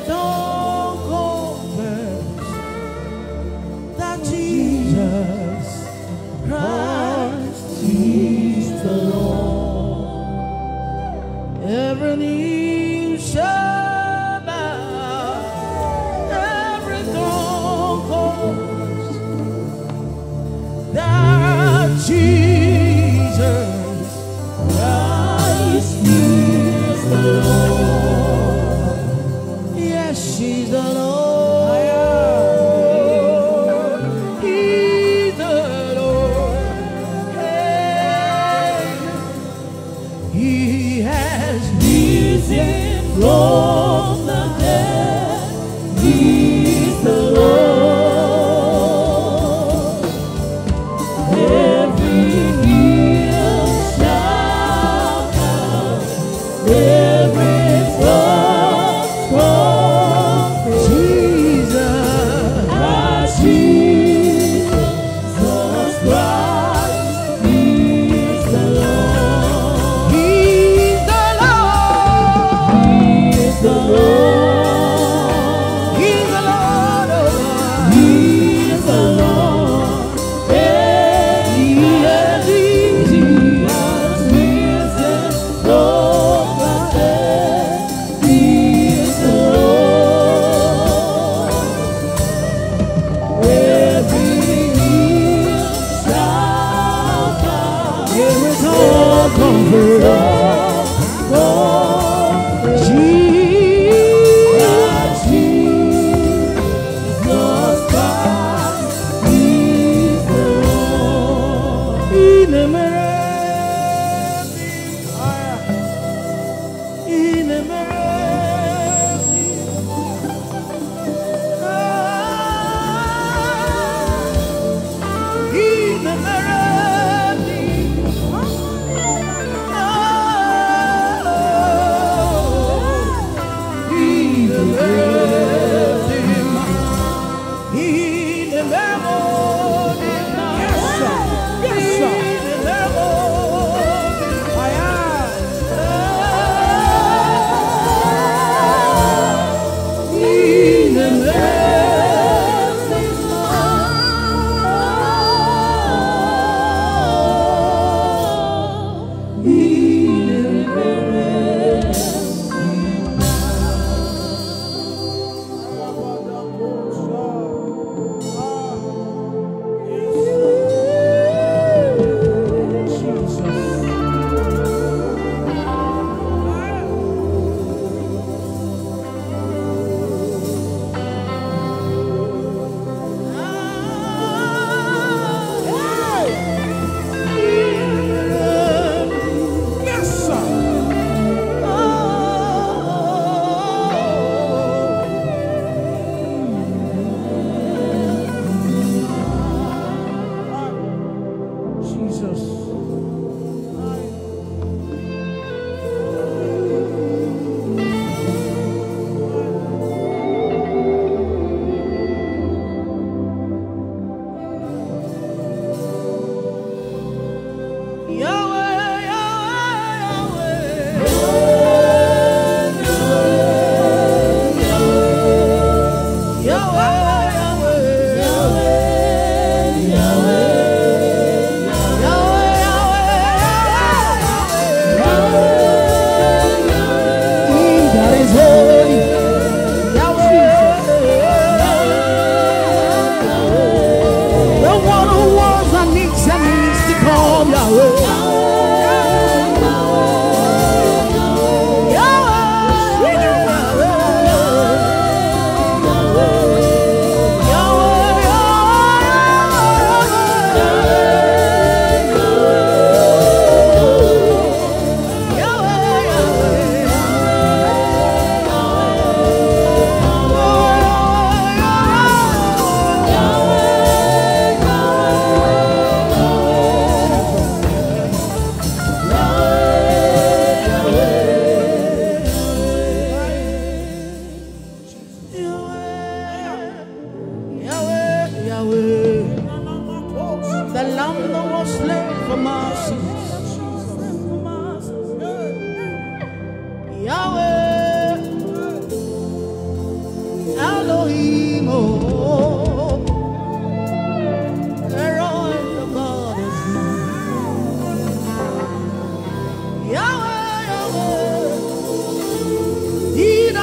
tongue confess that Jesus Christ is the Lord. Every knee shall bow, every tongue confess that Jesus Christ is the Lord. Yes.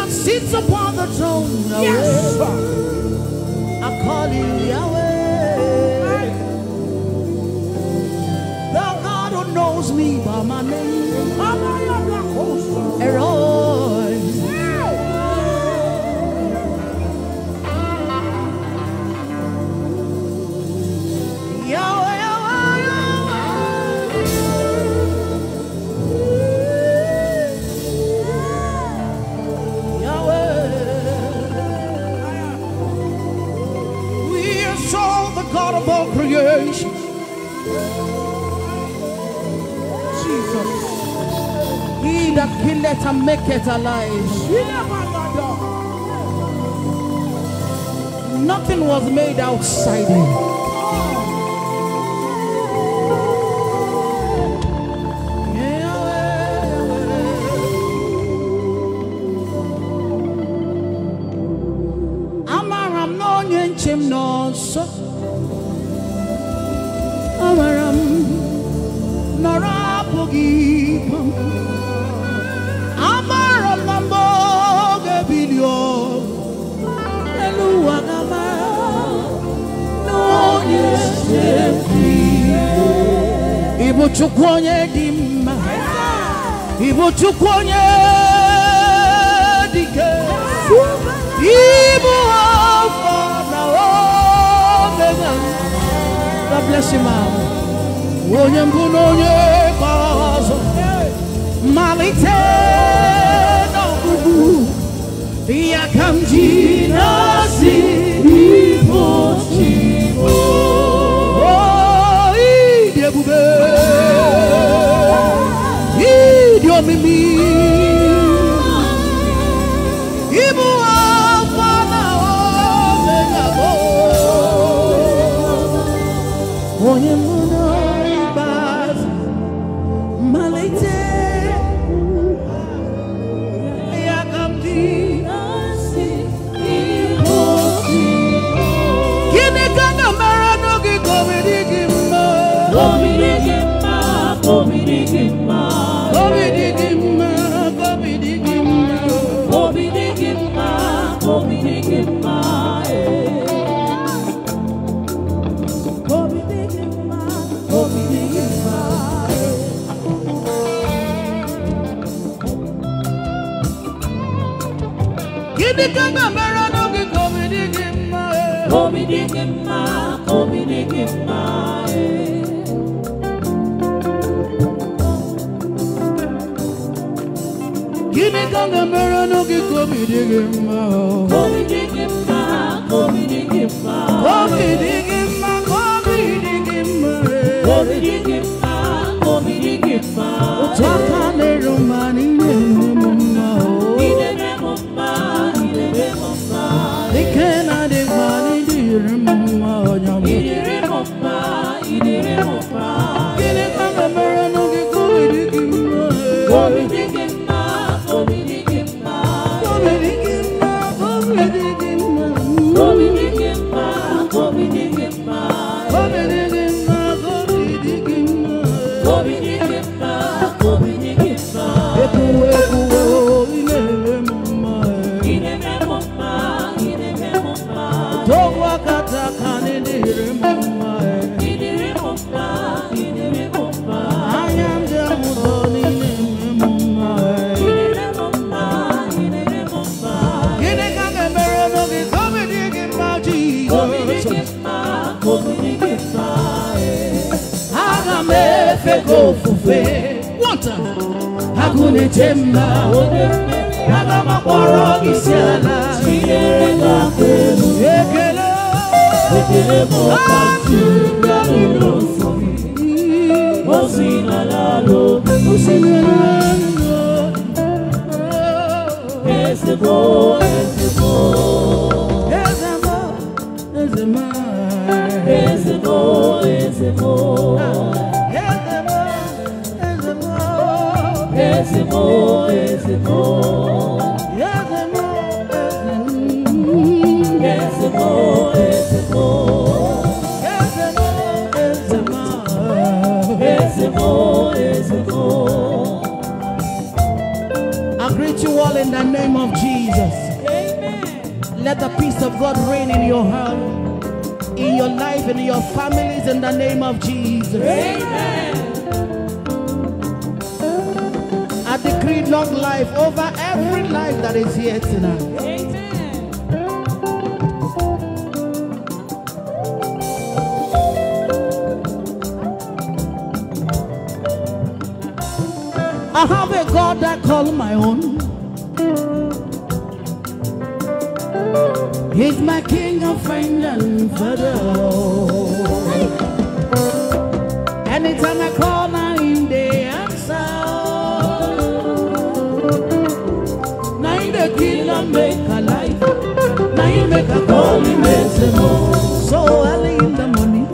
that sits upon the throne, Yahweh. Yes. I call you Yahweh. The God who knows me by my name, Eroi. Yahweh, Yahweh, Yahweh. Yahweh. We exalt the God of all creation. Jesus. He that killeth and maketh alive. Nothing was made outside him. Amaram no nyenchim no so. Amaram narapogi. Amaram lambo gebilio. Eluagama no nyenchim. Ibu chukwonye dimma. Ibu chukwonye dike. Ibu alpha na omega. God bless you, ma'am. Onye mbu n'onye kazo. Malite n'ogugu. Yakamji nasi ibu chibo. Oh, idi ebube. Idi omimi. Ibu alpha na omega. Onye mbu n'onye kazo. Malite. Yakamji. Kini kanga marano ki komidigimma. Komidigimma, komidigimma. Komidigimma, komidigimma. Komidigimma, komidigimma. Komidigimma, komidigimma. Kini kanga marano ki komidigimma. Komidigimma, komidigimma. Kini kanga marano ki komidigimma. Komidigimma, komidigimma. Komidigimma, komidigimma. Komidigimma, komidigimma. Utaka ne romani ne mumma. Ine ne mumma, ine ne mumma. Dikena de mani dire mumma nyama. Dire mumma, dire mumma. Kini kanga marano ki komidigimma. Komidigimma, komidigimma. Komidigimma, komidigimma. Komidigimma, komidigimma. Komidigimma, komidigimma. Komidigimma, komidigimma. Eku eku ine mumma. Ine mumma, ine mumma. Togwa kata kane dire mumma. Dire mumma, dire mumma. I am the mudoni mumma. Dire mumma, dire mumma. Kini kanga marano ki komidigimma. Komidigimma, komidigimma. Agame feko fufe. One time. Agune chemba. Agama koro kisiala. Ekele. Ekele mo kati. Galulo somi. Osina lalo. Osina lalo. Ezebo, ezebo. Ezebo, ezebo. Ezebo, ezebo. Ezebo, ezebo. Ezebo, ezebo. Ezebo, ezebo. I greet you all in the name name of Jesus. Amen. Let the peace of God reign in your heart, in your life, and in your families, in the name of Jesus. Amen. I decree long life over every life that is here tonight. Amen. I have a God that I call my own. He's my king and friend and father. Anytime I call on him, they answer. Now he the kill and make a life. Now he make a call, he makes a move. So early in the morning,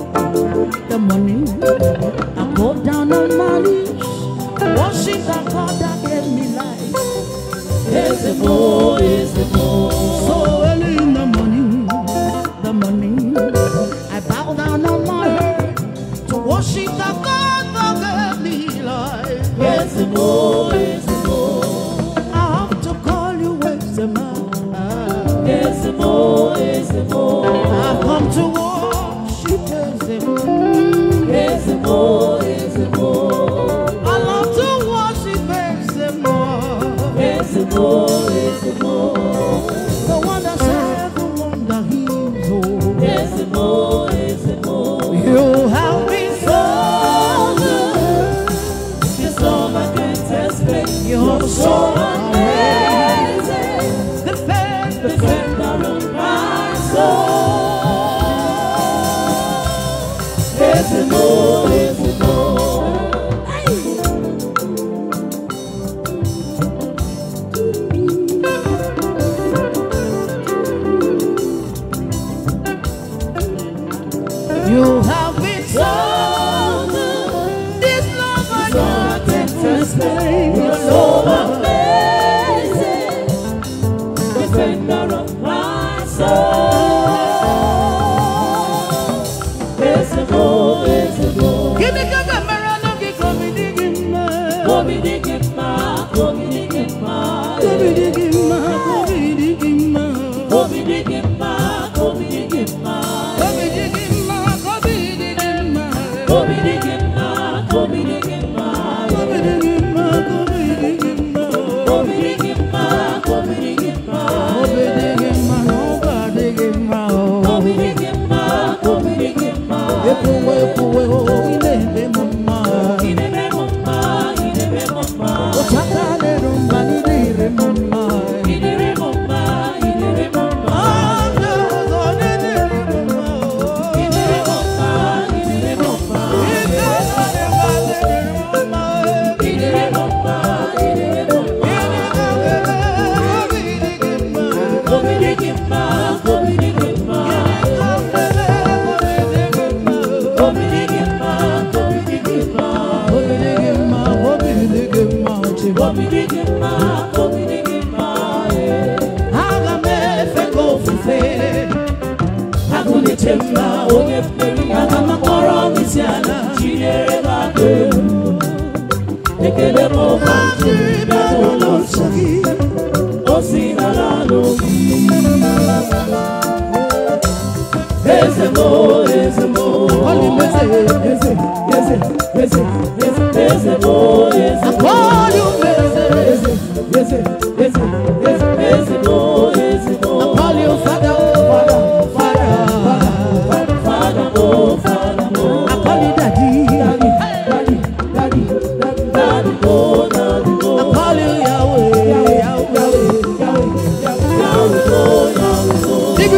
I go down on my knees. Worship the God that gave me life. Is it more, is it more? So early in the morning, I bow down on my head to worship the God that gave me life. Is it more, is it more? I have to call you, is it more? Is it more, is it more? I've come to worship, is it more? Is it more, is it more? The one that said, the one that heals. Is it more? Is it more? You have been so good. It's all I can explain. You're so amazing. Defender of my soul. Is it more? Is it more? You have been so good. This love I can't explain. You're so amazing. Defender of my soul. Is it more? Is it more? Give me the camera, no, give me digging ma. Go me digging ma. Go me digging ma. Go me digging ma. Go me digging ma. Go me digging ma. Go me digging ma. Go me digging ma. Go me digging ma, go me digging ma, go me digging ma, go me digging ma, go me digging ma, go me digging ma, go me digging ma, go me digging ma, go me digging ma. Epuwe oh, inebe mama, inebe mama, inebe mama. Ochaka de rumba inebe mama, inebe mama, inebe mama. Chemba onye feri aga makoro misiana chinere babe ekele mo kanti bado losaki osinala lobi ezemo oli meze ezemo I call you meze ezemo I call you father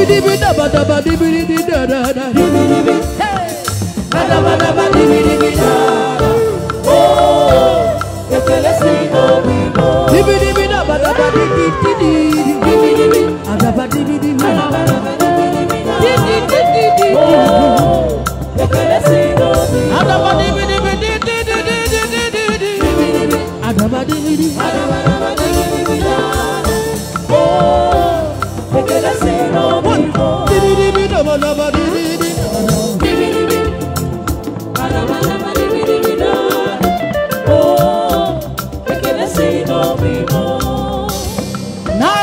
dibi daba daba dibi dibi da da da dibi dibi hey daba daba dibi dibi da oh ekele si no bibo dibi dibi daba daba dibi dibi dibi dibi daba dibi dibi daba daba dibi dibi dibi oh ekele si no bibo daba dibi dibi dibi dibi daba dibi dibi daba dibi da oh ekele si no bibo dibi dibi daba daba dibi dibi dibi daba daba dibi dibi da oh ekele si no bibo. Now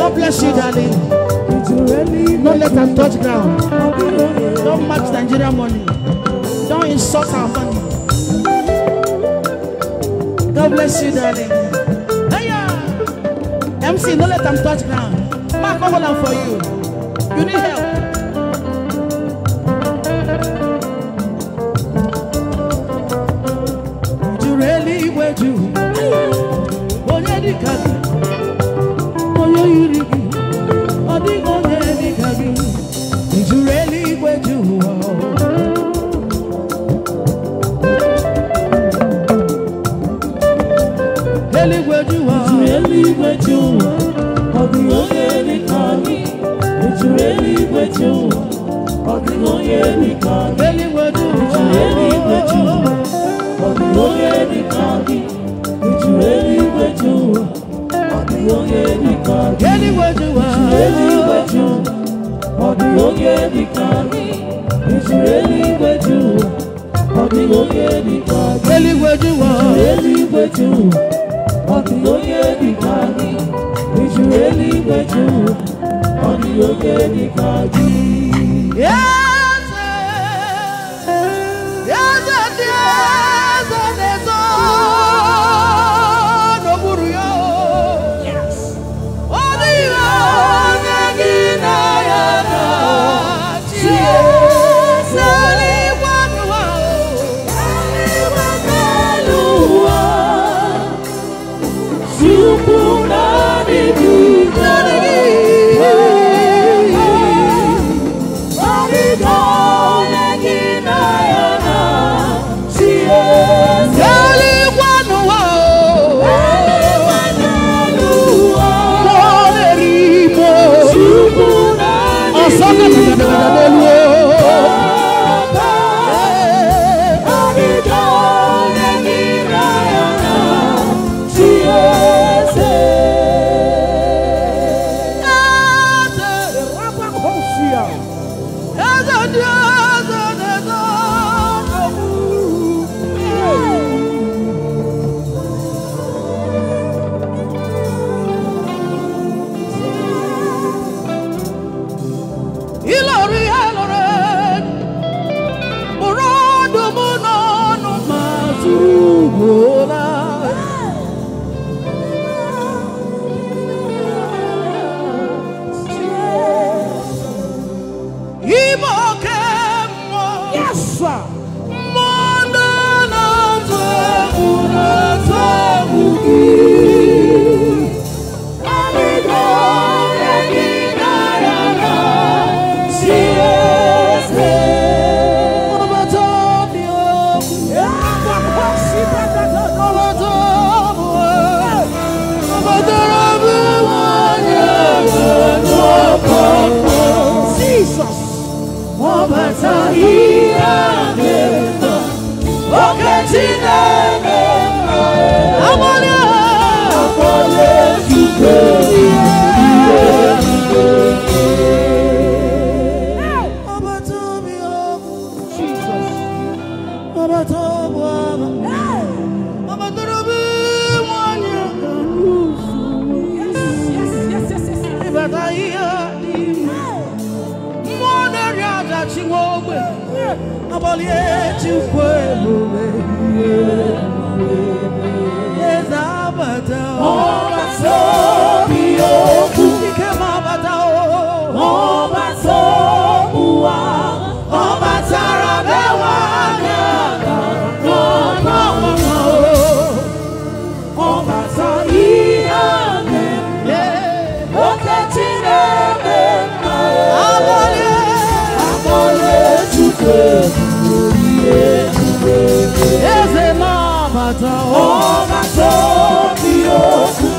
God bless you, darling. Don't let them touch ground. Don't match Nigeria money. Don't insult our money. God bless you, darling. Hey, MC, don't let them touch ground. Mark, hold on for you. You need help. You really will do. Oh, yeah, the cat.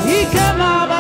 He came out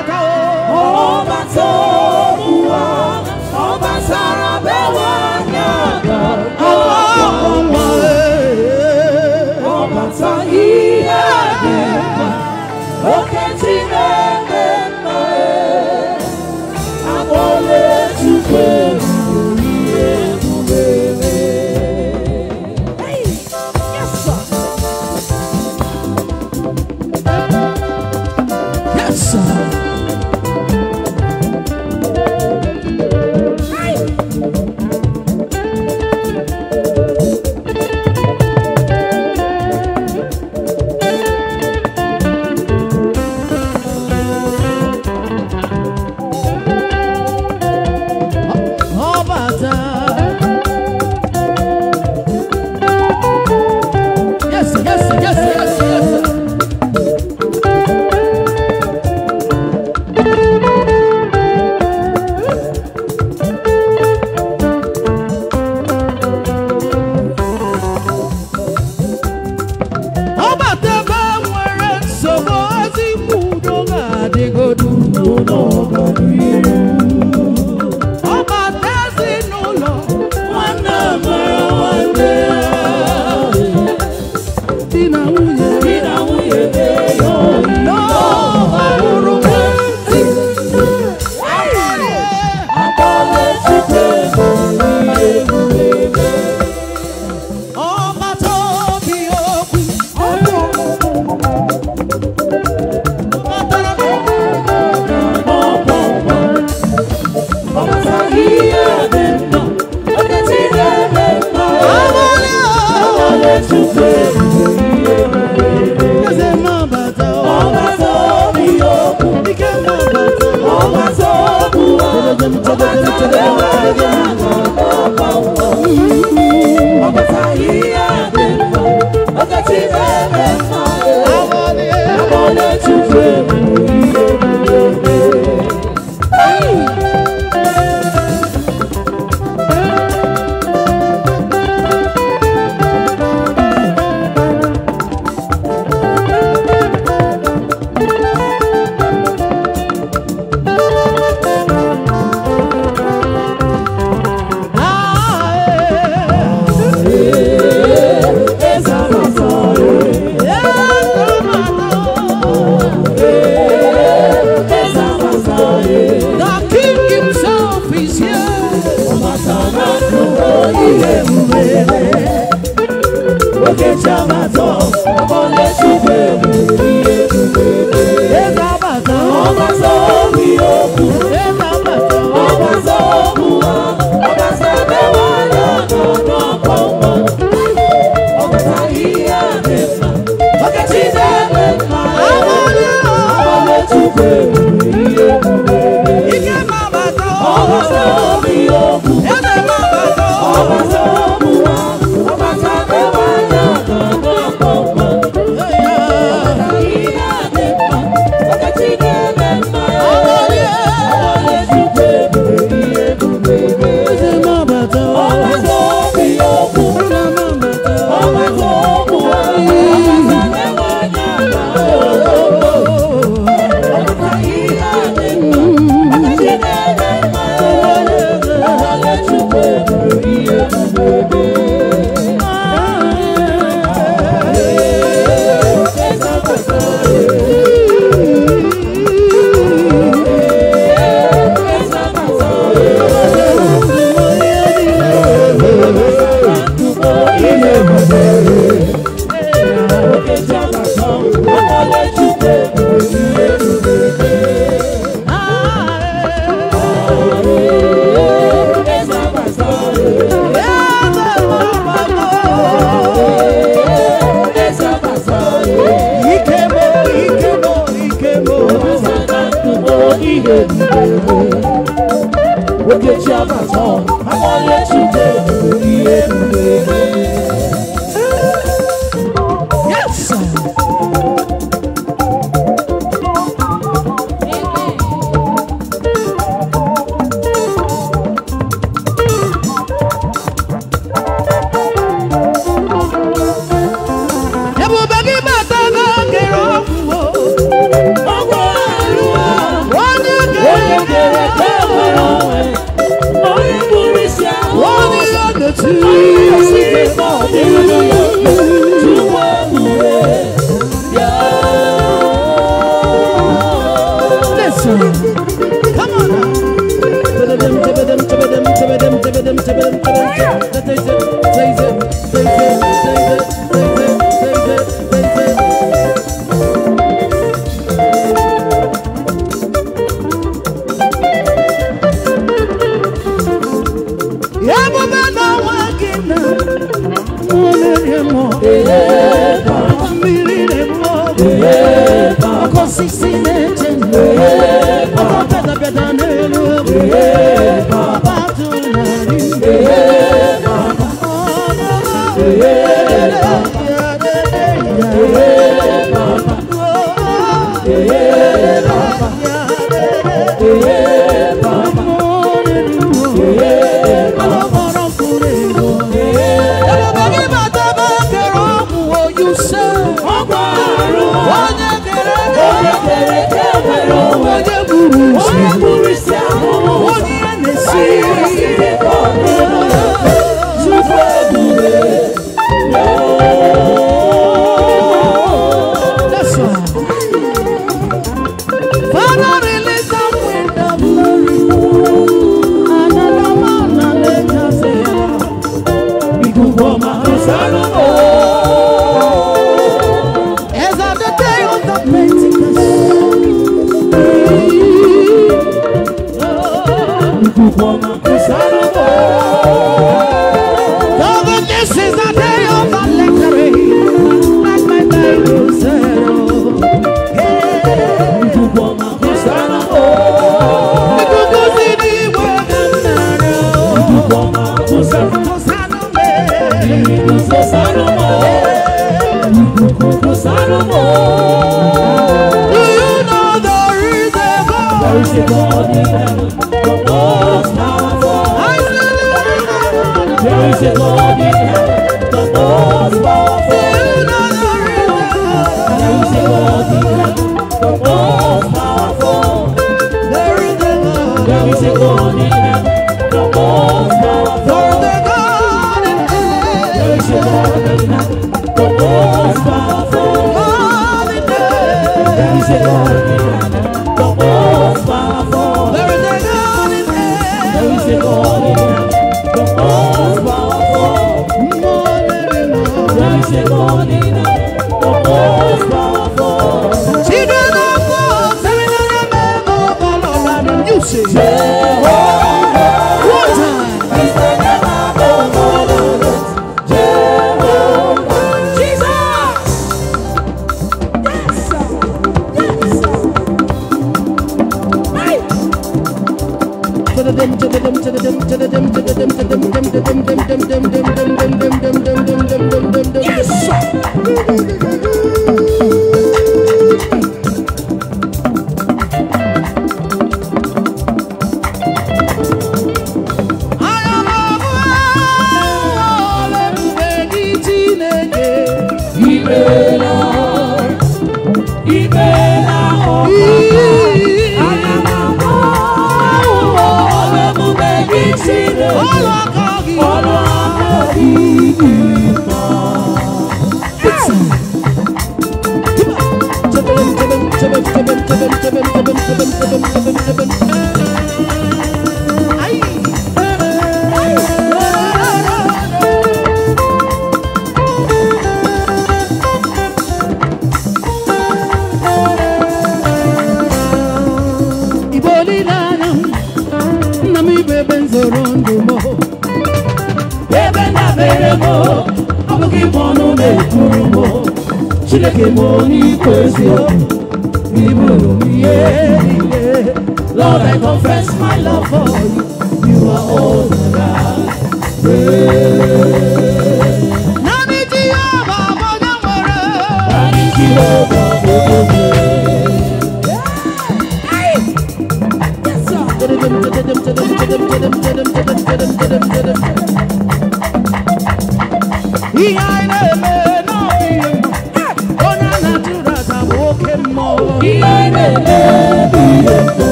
There is a God in heaven, the most powerful. kurumo Chineke moni kwezio Lord, I confess my love for you. You are all that I pray. Nani Jehovah, Nani Jehovah,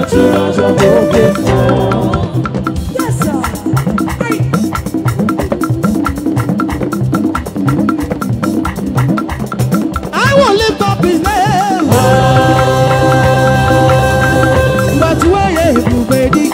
yes, sir. Yes, sir. I will lift up his name. But where you ready?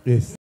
Yes.